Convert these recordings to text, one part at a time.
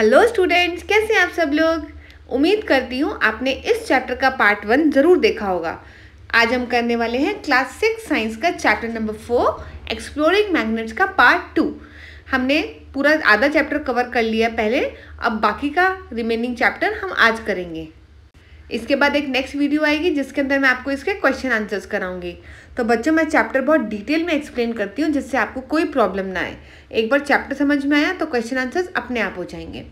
Hello students, कैसे हैं आप सब लोग। उम्मीद करती हूँ आपने इस चैप्टर का पार्ट 1 ज़रूर देखा होगा। आज हम करने वाले हैं क्लास 6 साइंस का चैप्टर नंबर 4 एक्सप्लोरिंग मैग्नेट्स का पार्ट 2। हमने पूरा आधा चैप्टर कवर कर लिया पहले, अब बाकी का रिमेनिंग चैप्टर हम आज करेंगे। इसके बाद एक नेक्स्ट वीडियो आएगी जिसके अंदर मैं आपको इसके क्वेश्चन आंसर्स कराऊंगी। तो बच्चों, मैं चैप्टर बहुत डिटेल में एक्सप्लेन करती हूँ जिससे आपको कोई प्रॉब्लम ना आए। एक बार चैप्टर समझ में आया तो क्वेश्चन आंसर्स अपने आप हो जाएंगे।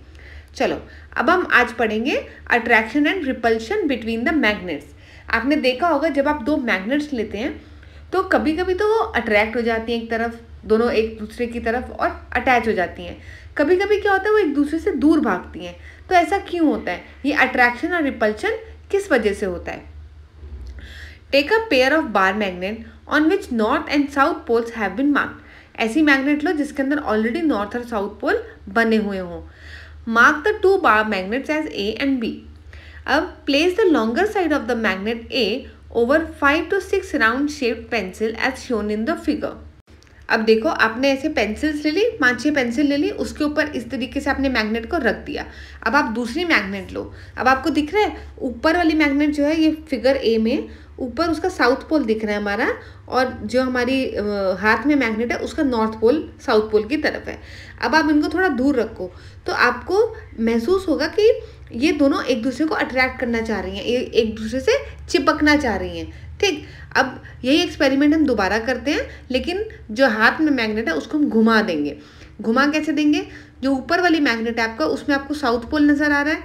चलो, अब हम आज पढ़ेंगे attraction and repulsion between the magnets. आपने देखा होगा जब आप दो मैग्नेट्स लेते हैं तो कभी कभी तो वो अट्रैक्ट हो जाती हैं एक तरफ, दोनों एक दूसरे की तरफ, और अटैच हो जाती हैं। कभी कभी क्या होता है वो एक दूसरे से दूर भागती हैं। तो ऐसा क्यों होता है? ये अट्रैक्शन और रिपल्शन किस वजह से होता है? Take a pair of bar magnet on which north and south poles have been marked. ऐसी मैग्नेट लो जिसके अंदर ऑलरेडी नॉर्थ और साउथ पोल बने हुए हों। Mark the two bar magnets as A and B. अब place the longer side of the magnet A over 5 to 6 round shaped pencil as shown in the figure. अब देखो, आपने ऐसे pencils ले ली, 5-6 पेंसिल ले ली, उसके ऊपर इस तरीके से आपने मैग्नेट को रख दिया। अब आप दूसरी मैग्नेट लो। अब आपको दिख रहा है ऊपर वाली मैग्नेट जो है, ये फिगर ए में ऊपर उसका साउथ पोल दिख रहा है हमारा, और जो हमारी हाथ में मैग्नेट है उसका नॉर्थ पोल साउथ पोल की तरफ है। अब आप इनको थोड़ा दूर रखो तो आपको महसूस होगा कि ये दोनों एक दूसरे को अट्रैक्ट करना चाह रही हैं, एक दूसरे से चिपकना चाह रही हैं। ठीक, अब यही एक्सपेरिमेंट हम दोबारा करते हैं, लेकिन जो हाथ में मैग्नेट है उसको हम घुमा देंगे। घुमा कैसे देंगे? जो ऊपर वाली मैग्नेट है आपका, उसमें आपको साउथ पोल नज़र आ रहा है,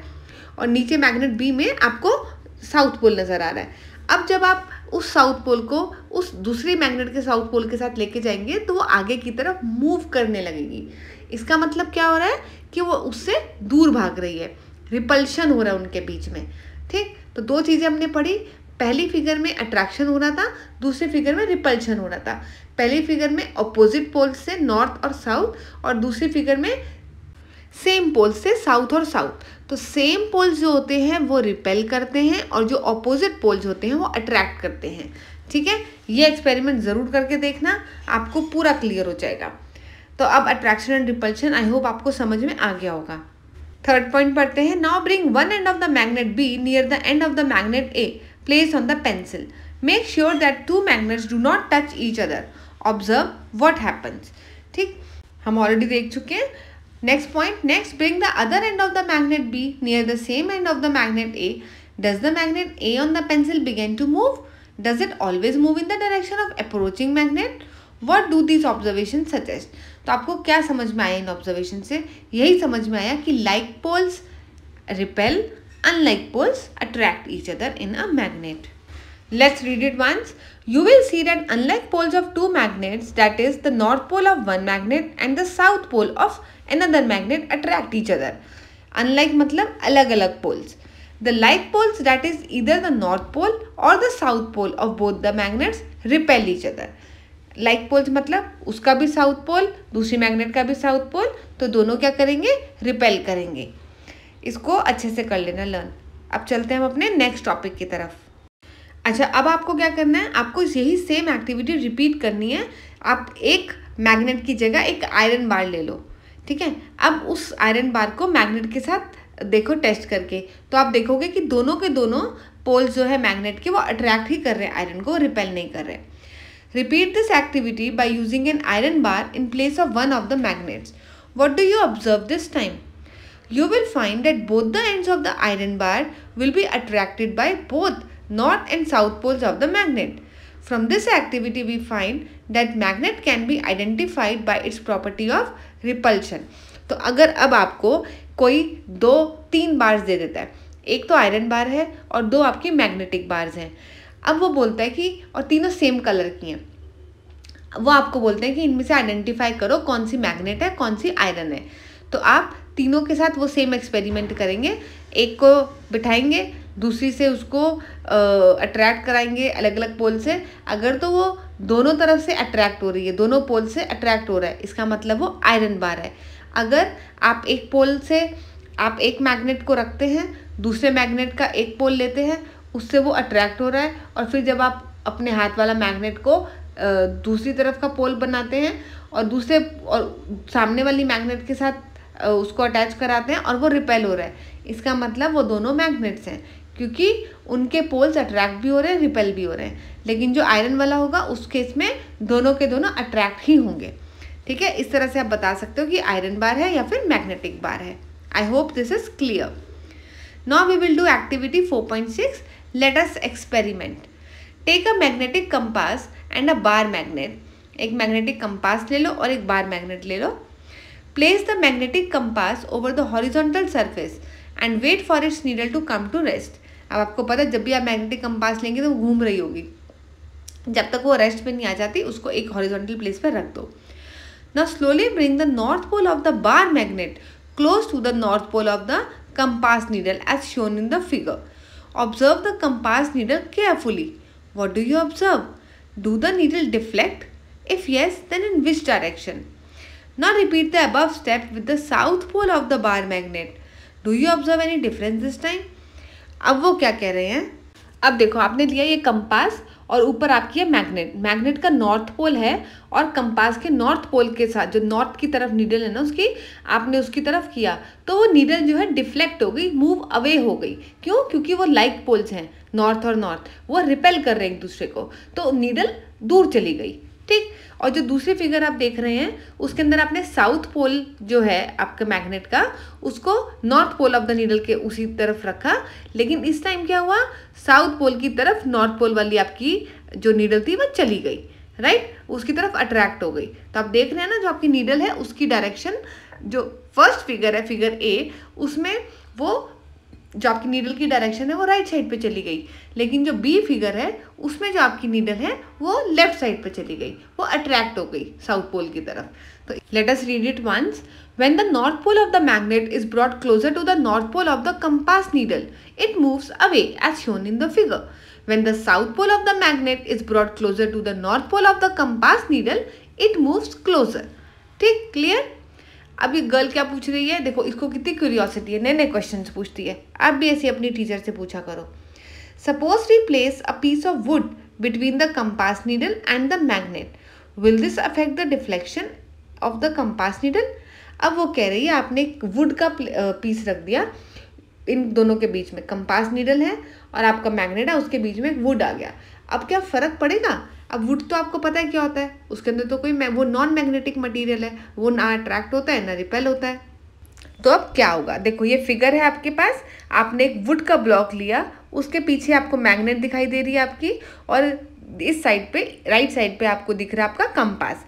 और नीचे मैग्नेट बी में आपको साउथ पोल नज़र आ रहा है। अब जब आप उस साउथ पोल को उस दूसरी मैग्नेट के साउथ पोल के साथ लेके जाएंगे तो वो आगे की तरफ मूव करने लगेगी। इसका मतलब क्या हो रहा है कि वो उससे दूर भाग रही है, रिपल्शन हो रहा है उनके बीच में। ठीक, तो दो चीज़ें हमने पढ़ी। पहली फिगर में अट्रैक्शन हो रहा था, दूसरी फिगर में रिपल्शन हो रहा था। पहली फिगर में अपोजिट पोल्स से नॉर्थ और साउथ, और दूसरी फिगर में सेम पोल्स से साउथ और साउथ। तो सेम पोल्स जो होते हैं वो रिपेल करते हैं, और जो अपोजिट पोल्स होते हैं वो अट्रैक्ट करते हैं। ठीक है, ये एक्सपेरिमेंट ज़रूर करके देखना, आपको पूरा क्लियर हो जाएगा। तो अब attraction and repulsion I hope आपको समझ में आ गया होगा। थर्ड पॉइंट पढ़ते हैं। Now bring one end of the magnet be near the end of the magnet A placed on the pencil. Make sure that two magnets do not touch each other. Observe what happens. ठीक, हम already देख चुके हैं। Next point, next bring the other end of the magnet B near the same end of the magnet A. Does the magnet A on the pencil begin to move? Does it always move in the direction of approaching magnet? What do these observations suggest? तो आपको क्या समझ में आया इन observation से? यही समझ में आया कि like poles repel, unlike poles attract each other in a magnet. Let's read it once. You will see that unlike poles of two magnets, that is the north pole of one magnet and the south pole of another magnet, attract each other. Unlike मतलब अलग अलग poles. The like poles, that is either the north pole or the south pole of both the magnets, repel each other. Like poles मतलब उसका भी south pole, दूसरी magnet का भी south pole, तो दोनों क्या करेंगे? रिपेल करेंगे। इसको अच्छे से कर लेना लर्न। अब चलते हैं हम अपने नेक्स्ट टॉपिक की तरफ। अच्छा, अब आपको क्या करना है? आपको यही सेम एक्टिविटी रिपीट करनी है। आप एक मैग्नेट की जगह एक आयरन बार ले लो। ठीक है, अब उस आयरन बार को मैग्नेट के साथ देखो टेस्ट करके, तो आप देखोगे कि दोनों के दोनों पोल्स जो है मैग्नेट के वो अट्रैक्ट ही कर रहे हैं आयरन को, रिपेल नहीं कर रहे। Repeat this activity by using an iron bar in place of one of the magnets. What do you observe this time? You will find that both the ends of the iron bar will be attracted by both north and south poles of the magnet. From this activity we find that magnet can be identified by its property of repulsion. तो अगर अब आपको कोई 2-3 bars दे देता है, एक तो iron bar है और 2 आपकी मैग्नेटिक बार्स हैं। अब वो बोलता है कि, और तीनों सेम कलर की हैं, वो आपको बोलते हैं कि इनमें से आइडेंटिफाई करो कौन सी मैग्नेट है कौन सी आयरन है। तो आप तीनों के साथ वो सेम एक्सपेरिमेंट करेंगे। एक को बिठाएंगे, दूसरी से उसको अट्रैक्ट कराएंगे अलग अलग पोल से। अगर तो वो दोनों तरफ से अट्रैक्ट हो रही है, दोनों पोल से अट्रैक्ट हो रहा है, इसका मतलब वो आयरन बार है। अगर आप एक पोल से आप एक मैग्नेट को रखते हैं, दूसरे मैग्नेट का एक पोल लेते हैं, उससे वो अट्रैक्ट हो रहा है, और फिर जब आप अपने हाथ वाला मैग्नेट को दूसरी तरफ का पोल बनाते हैं और दूसरे और सामने वाली मैग्नेट के साथ उसको अटैच कराते हैं और वो रिपेल हो रहा है, इसका मतलब वो दोनों मैग्नेट्स हैं, क्योंकि उनके पोल्स अट्रैक्ट भी हो रहे हैं, रिपेल भी हो रहे हैं। लेकिन जो आयरन वाला होगा उस केस में दोनों के दोनों अट्रैक्ट ही होंगे। ठीक है, इस तरह से आप बता सकते हो कि आयरन बार है या फिर मैग्नेटिक बार है। I hope this is clear. Now we will do activity 4.6। Let us experiment. Take a magnetic compass and a bar magnet. एक मैग्नेटिक कंपास ले लो और एक बार मैग्नेट ले लो। Place the magnetic compass over the horizontal surface and wait for its needle to come to rest. अब आपको पता है जब भी आप मैग्नेटिक कंपास लेंगे तो वो घूम रही होगी, जब तक वो रेस्ट पे नहीं आ जाती उसको एक हॉरिजॉन्टल प्लेस पर रख दो। Now slowly bring the north pole of the bar magnet close to the north pole of the compass needle as shown in the figure. Observe the compass needle carefully. What do you observe? Do the needle deflect? If yes, then in which direction? Now repeat the above step with the south pole of the bar magnet. Do you observe any difference this time? अब वो क्या कह रहे हैं, अब देखो आपने लिया ये कंपास और ऊपर आपकी है मैग्नेट। मैग्नेट का नॉर्थ पोल है और कंपास के नॉर्थ पोल के साथ जो नॉर्थ की तरफ नीडल है ना उसकी, आपने उसकी तरफ किया तो वो नीडल जो है डिफ्लेक्ट हो गई, मूव अवे हो गई। क्यों? क्योंकि वो लाइक पोल्स हैं, नॉर्थ और नॉर्थ, वो रिपेल कर रहे हैं एक दूसरे को, तो नीडल दूर चली गई। ठीक, और जो दूसरी फिगर आप देख रहे हैं उसके अंदर आपने साउथ पोल जो है आपके मैग्नेट का उसको north pole of the needle के उसी तरफ रखा, लेकिन इस टाइम क्या हुआ, साउथ पोल की तरफ नॉर्थ पोल वाली आपकी जो नीडल थी वो चली गई, राइट, उसकी तरफ अट्रैक्ट हो गई। तो आप देख रहे हैं ना जो आपकी नीडल है उसकी डायरेक्शन, जो फर्स्ट फिगर है फिगर ए, उसमें वो जो आपकी नीडल की डायरेक्शन है वो राइट साइड पे चली गई, लेकिन जो बी फिगर है उसमें जो आपकी नीडल है वो लेफ्ट साइड पे चली गई, वो अट्रैक्ट हो गई साउथ पोल की तरफ। तो let us read it once. When the north pole of the magnet is brought closer to the north pole of the compass needle, it moves away as shown in the figure. When the south pole of the magnet is brought closer to the north pole of the compass needle, it moves closer. ठीक, clear? अब ये girl क्या पूछ रही है, देखो इसको कितनी क्यूरियोसिटी है, नए नए क्वेश्चन पूछती है। आप भी ऐसे अपनी टीचर से पूछा करो। Suppose we place a piece of wood between the compass needle and the magnet, will this affect the deflection of the compass needle? अब वो कह रही है आपने एक वुड का पीस रख दिया इन दोनों के बीच में, कंपास नीडल है और आपका मैग्नेट है, उसके बीच में एक वुड आ गया। अब क्या फ़र्क पड़ेगा? अब वुड तो आपको पता है क्या होता है, उसके अंदर तो कोई वो नॉन मैग्नेटिक मटेरियल है, वो ना अट्रैक्ट होता है ना रिपेल होता है। तो अब क्या होगा, देखो ये फिगर है आपके पास, आपने एक वुड का ब्लॉक लिया, उसके पीछे आपको मैग्नेट दिखाई दे रही है आपकी, और इस साइड पे राइट साइड पे आपको दिख रहा है आपका कंपास।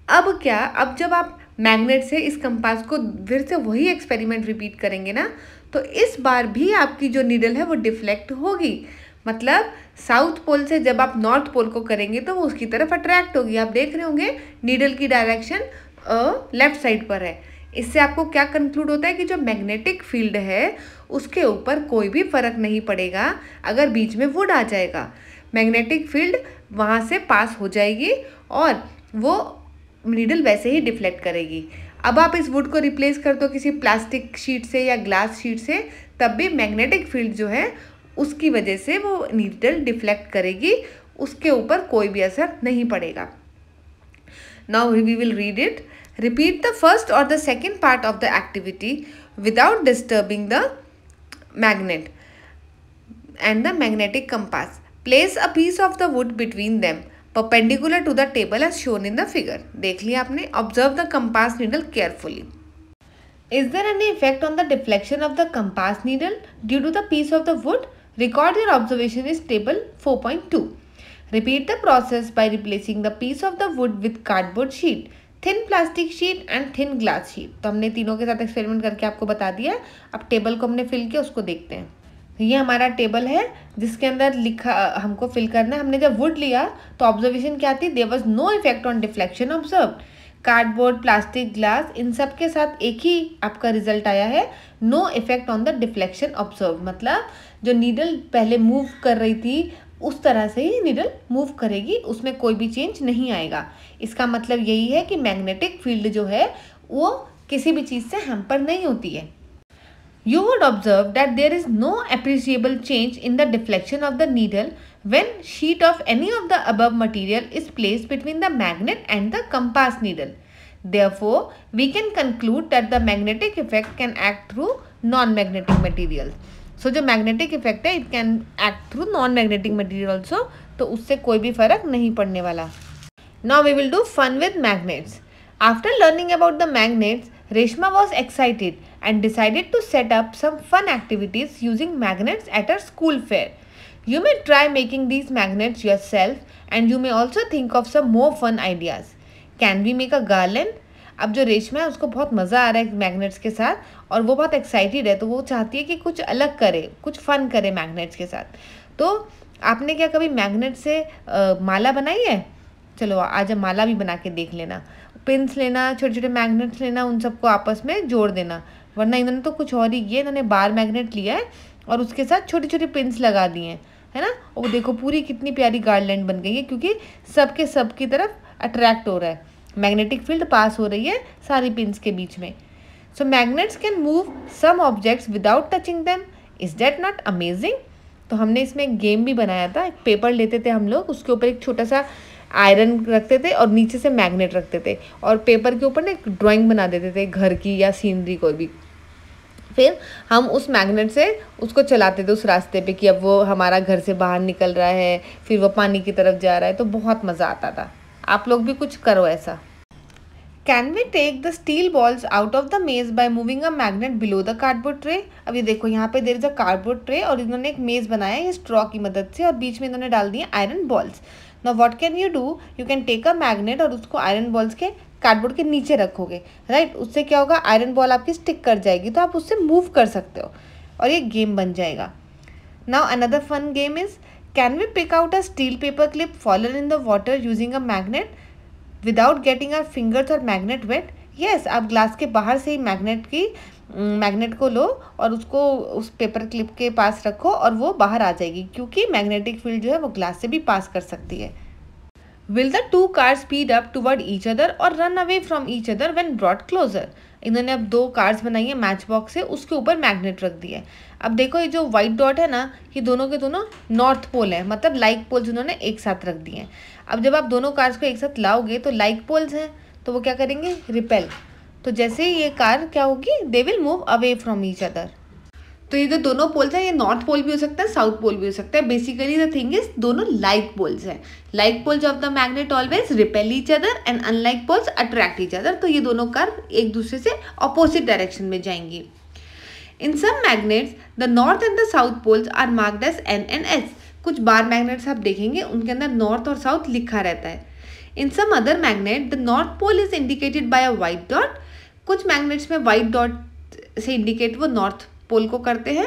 अब क्या, अब जब आप मैग्नेट से इस कंपास को फिर से वही एक्सपेरिमेंट रिपीट करेंगे ना, तो इस बार भी आपकी जो नीडल है वो डिफ्लेक्ट होगी। मतलब साउथ पोल से जब आप नॉर्थ पोल को करेंगे तो वो उसकी तरफ अट्रैक्ट होगी। आप देख रहे होंगे नीडल की डायरेक्शन लेफ्ट साइड पर है। इससे आपको क्या कंक्लूड होता है कि जो मैग्नेटिक फील्ड है उसके ऊपर कोई भी फर्क नहीं पड़ेगा अगर बीच में वुड आ जाएगा। मैग्नेटिक फील्ड वहाँ से पास हो जाएगी और वो नीडल वैसे ही डिफ्लेक्ट करेगी। अब आप इस वुड को रिप्लेस कर दो किसी प्लास्टिक शीट से या ग्लास शीट से, तब भी मैग्नेटिक फील्ड जो है उसकी वजह से वो नीडल डिफ्लेक्ट करेगी, उसके ऊपर कोई भी असर नहीं पड़ेगा। Now we will read it. Repeat the first और the second part of the activity without disturbing the magnet and the magnetic compass. Place a piece of the wood between them perpendicular to the table as shown in the figure. देख लिया आपने। Observe the compass needle carefully. Is there any effect on the deflection of the compass needle due to the piece of the wood? Record your observation in table 4.2. Repeat the process by replacing the piece of the wood with cardboard sheet, thin plastic sheet and thin glass sheet. तो हमने तीनों के साथ experiment करके आपको बता दिया। अब टेबल को हमने फिल किया, उसको देखते हैं। ये हमारा टेबल है जिसके अंदर लिखा हमको फिल करना है। हमने जब वुड लिया तो ऑब्जर्वेशन क्या थी, there was no effect on deflection observed. Cardboard, plastic, glass, इन सब के साथ एक ही आपका रिजल्ट आया है, no effect on the deflection observe. मतलब जो नीडल पहले मूव कर रही थी उस तरह से ही नीडल मूव करेगी, उसमें कोई भी चेंज नहीं आएगा। इसका मतलब यही है कि मैग्नेटिक फील्ड जो है वो किसी भी चीज़ से हैम्पर नहीं होती है। You would observe that there is no appreciable change in the deflection of the needle when sheet of any of the above material is placed between the magnet and the compass needle. Therefore, we can conclude that the magnetic effect can act through non-magnetic materials. So जो magnetic effect है, it can act through non-magnetic material also. तो उससे कोई भी फर्क नहीं पड़ने वाला. Now we will do fun with magnets. After learning about the magnets, Reshma was excited and decided to set up some fun activities using magnets at her school fair. You may try making these magnets yourself and you may also think of some more fun ideas. Can we make a garland? अब जो रेशमा है उसको बहुत मज़ा आ रहा है magnets के साथ और वो बहुत एक्साइटेड है, तो वो चाहती है कि कुछ अलग करे, कुछ फन करे मैग्नेट्स के साथ. तो आपने क्या कभी मैग्नेट से माला बनाई है? चलो आज हम माला भी बना के देख लेना. पिन्स लेना, छोटे छोटे मैग्नेट्स लेना, उन सबको आपस में जोड़ देना. वरना इन्होंने तो कुछ और ही किया, इन्होंने बार मैग्नेट लिया है और उसके साथ छोटी छोटी पिन्स लगा दिए हैं, है ना. और वो देखो पूरी कितनी प्यारी गार्डलैंड बन गई है, क्योंकि सबके सब की तरफ अट्रैक्ट हो रहा है, मैग्नेटिक फील्ड पास हो रही है सारी पिन्स के बीच में. So magnets can move some objects without touching them. Is that not amazing? तो हमने इसमें एक गेम भी बनाया था. एक पेपर लेते थे हम लोग, उसके ऊपर एक छोटा सा आयरन रखते थे और नीचे से मैग्नेट रखते थे और पेपर के ऊपर ना एक ड्राइंग बना देते थे घर की या सीनरी कोई भी. फिर हम उस मैग्नेट से उसको चलाते थे उस रास्ते पे कि अब वो हमारा घर से बाहर निकल रहा है, फिर वो पानी की तरफ जा रहा है. तो बहुत मज़ा आता था. आप लोग भी कुछ करो ऐसा. Can we take the steel balls out of the maze by moving a magnet below the cardboard tray? अब ये देखो यहाँ पे there is a cardboard tray और इन्होंने एक मेज बनाया है स्ट्रॉ की मदद से और बीच में इन्होंने डाल दिए iron balls. Now what can you do? You can take a magnet और उसको आयरन बॉल्स के कार्डबोर्ड के नीचे रखोगे, राइट. उससे क्या होगा, आयरन बॉल आपकी स्टिक कर जाएगी, तो आप उससे मूव कर सकते हो और ये गेम बन जाएगा. Now another fun game is, can we pick out a steel paper clip fallen in the water using a magnet without getting our fingers or magnet wet? Yes, आप ग्लास के बाहर से ही मैग्नेट को लो और उसको उस पेपर क्लिप के पास रखो और वो बाहर आ जाएगी, क्योंकि मैग्नेटिक फील्ड जो है वो ग्लास से भी पास कर सकती है. Will the two cars speed up toward each other or run away from each other when brought closer? इन्होंने अब दो कार्स बनाई है मैच बॉक्स से, उसके ऊपर मैग्नेट रख दिया है. अब देखो ये जो वाइट डॉट है ना, ये दोनों के दोनों नॉर्थ पोल है, मतलब लाइक पोल्स उन्होंने एक साथ रख दिए हैं. अब जब आप दोनों कार्स को एक साथ लाओगे तो लाइक पोल्स हैं, तो वो क्या करेंगे, रिपेल. तो जैसे ही ये कार क्या होगी, they will move away from each other. तो ये जो दोनों पोल्स हैं, ये नॉर्थ पोल भी हो सकता है, साउथ पोल भी हो सकता है. बेसिकली द थिंग इज दोनों लाइक पोल्स हैं. Like poles of the magnet always repel each other and unlike poles attract each other. तो ये दोनों कार एक दूसरे से ऑपोजिट डायरेक्शन में जाएंगी. In some magnets the north and the south poles are marked as N and S. कुछ बार magnets आप देखेंगे उनके अंदर नॉर्थ और साउथ लिखा रहता है. In some other magnet the north pole is indicated by a white dot. कुछ मैग्नेट्स में वाइट डॉट से इंडिकेट वो नॉर्थ पोल को करते हैं.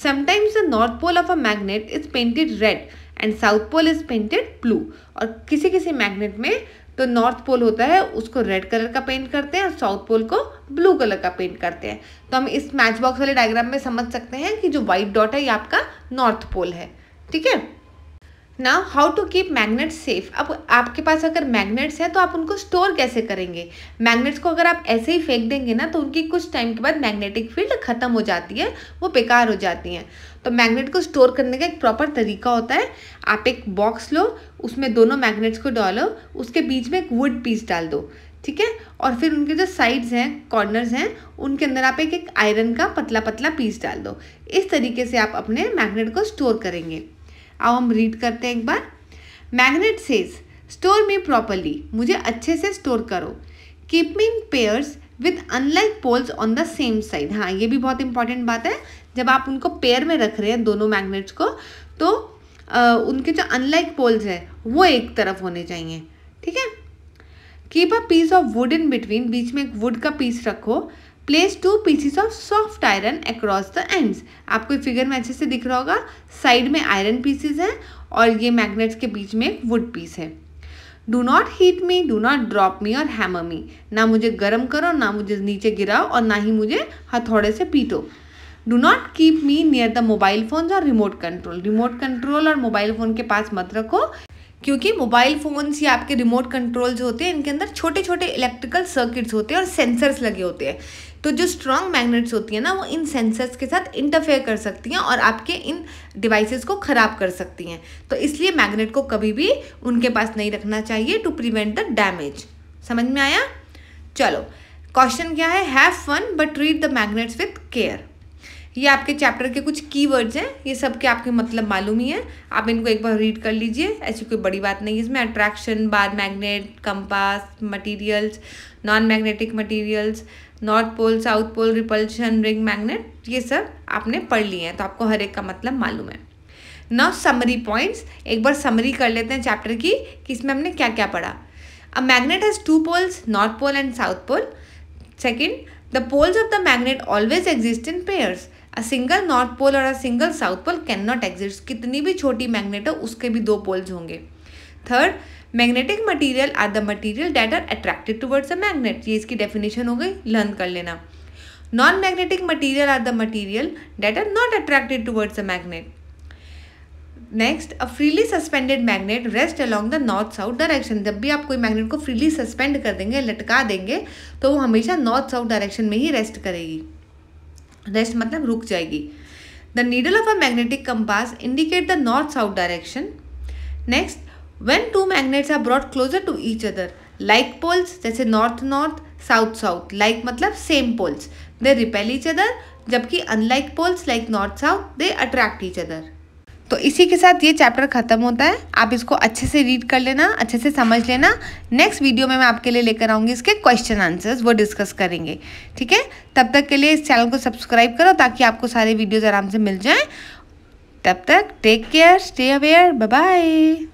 Sometimes the north pole of a magnet is painted red and south pole is painted blue. और किसी किसी मैग्नेट में तो नॉर्थ पोल होता है उसको रेड कलर का पेंट करते हैं और साउथ पोल को ब्लू कलर का पेंट करते हैं. तो हम इस मैच बॉक्स वाले डायग्राम में समझ सकते हैं कि जो वाइट डॉट है ये आपका नॉर्थ पोल है. ठीक है. Now how to keep magnets safe. अब आपके पास अगर मैग्नेट्स हैं तो आप उनको स्टोर कैसे करेंगे. मैग्नेट्स को अगर आप ऐसे ही फेंक देंगे ना, तो उनकी कुछ टाइम के बाद मैग्नेटिक फील्ड खत्म हो जाती है, वो बेकार हो जाती हैं. तो मैग्नेट को स्टोर करने का एक प्रॉपर तरीका होता है. आप एक बॉक्स लो, उसमें दोनों मैग्नेट्स को डालो, उसके बीच में एक वुड पीस डाल दो, ठीक है. और फिर उनके जो साइड्स हैं, कॉर्नर्स हैं, उनके अंदर आप एक आयरन का पतला पतला पीस डाल दो. इस तरीके से आप अपने मैग्नेट को स्टोर करेंगे. अब हम रीड करते हैं एक बार. Magnet says store me properly. मुझे अच्छे से स्टोर करो. Keep me in pairs with unlike poles on the same side. हाँ, ये भी बहुत इंपॉर्टेंट बात है. जब आप उनको पेयर में रख रहे हैं दोनों मैग्नेट्स को, तो उनके जो अनलाइक पोल्स हैं वो एक तरफ होने चाहिए. ठीक है. Keep a piece of wood in between. बीच में एक वुड का पीस रखो. Place 2 pieces of soft iron across the ends. आपको फिगर में अच्छे से दिख रहा होगा, साइड में आयरन पीसेस हैं और ये मैग्नेट्स के बीच में एक वुड पीस है. Do not heat me, do not drop me और हैमर मी. ना मुझे गर्म करो, ना मुझे नीचे गिराओ और ना ही मुझे हथौड़े से पीटो. Do not keep me near the mobile phones और रिमोट कंट्रोल. रिमोट कंट्रोल और मोबाइल फ़ोन के पास मत रखो, क्योंकि मोबाइल फ़ोन्स या आपके रिमोट कंट्रोल्स होते हैं, इनके अंदर छोटे छोटे इलेक्ट्रिकल सर्किट्स होते हैं और सेंसर्स लगे होते हैं. तो जो स्ट्रॉन्ग मैग्नेट्स होती हैं ना, वो इन सेंसर्स के साथ इंटरफेयर कर सकती हैं और आपके इन डिवाइसेस को ख़राब कर सकती हैं. तो इसलिए मैग्नेट को कभी भी उनके पास नहीं रखना चाहिए टू प्रिवेंट द डैमेज. समझ में आया? चलो क्वेश्चन क्या है, have fun but read the magnets with care. ये आपके चैप्टर के कुछ कीवर्ड्स हैं, ये सब के आपके मतलब मालूम ही है, आप इनको एक बार रीड कर लीजिए, ऐसी कोई बड़ी बात नहीं है इसमें। Attraction, bar magnet, compass, materials, non magnetic materials, north pole, south pole, repulsion, ring magnet, ये सब आपने पढ़ लिए हैं, तो आपको हर एक का मतलब मालूम है। नाउ समरी पॉइंट्स, एक बार समरी कर लेते हैं चैप्टर की कि इसमें हमने क्या क्या पढ़ा। A magnet has 2 poles, north pole and south pole. Second, the poles of the magnet always exist in pairs. A single north pole और a single south pole can not exist. कितनी भी छोटी मैग्नेट हो उसके भी 2 poles होंगे। Third, magnetic material are the material that are attracted towards a magnet. ये इसकी डेफिनेशन हो गई, लर्न कर लेना। Non magnetic material are the material that are not attracted towards a magnet. Next, a freely suspended magnet rest along the north south direction. जब भी आप कोई मैग्नेट को फ्रीली सस्पेंड कर देंगे, लटका देंगे, तो वो हमेशा नॉर्थ साउथ डायरेक्शन में ही रेस्ट करेगी। रेस्ट मतलब रुक जाएगी। The needle of a magnetic compass indicate the north south direction. Next, when 2 magnets are brought closer to each other like poles, जैसे north north, south south, like मतलब same poles, they repel each other, जबकि unlike poles like north south they attract each other. तो इसी के साथ ये chapter ख़त्म होता है। आप इसको अच्छे से रीड कर लेना, अच्छे से समझ लेना। नेक्स्ट वीडियो में मैं आपके लिए लेकर आऊँगी इसके क्वेश्चन आंसर्स, वो डिस्कस करेंगे, ठीक है। तब तक के लिए इस चैनल को सब्सक्राइब करो ताकि आपको सारे वीडियोज़ आराम से मिल जाएं। तब तक take care, stay aware, bye bye.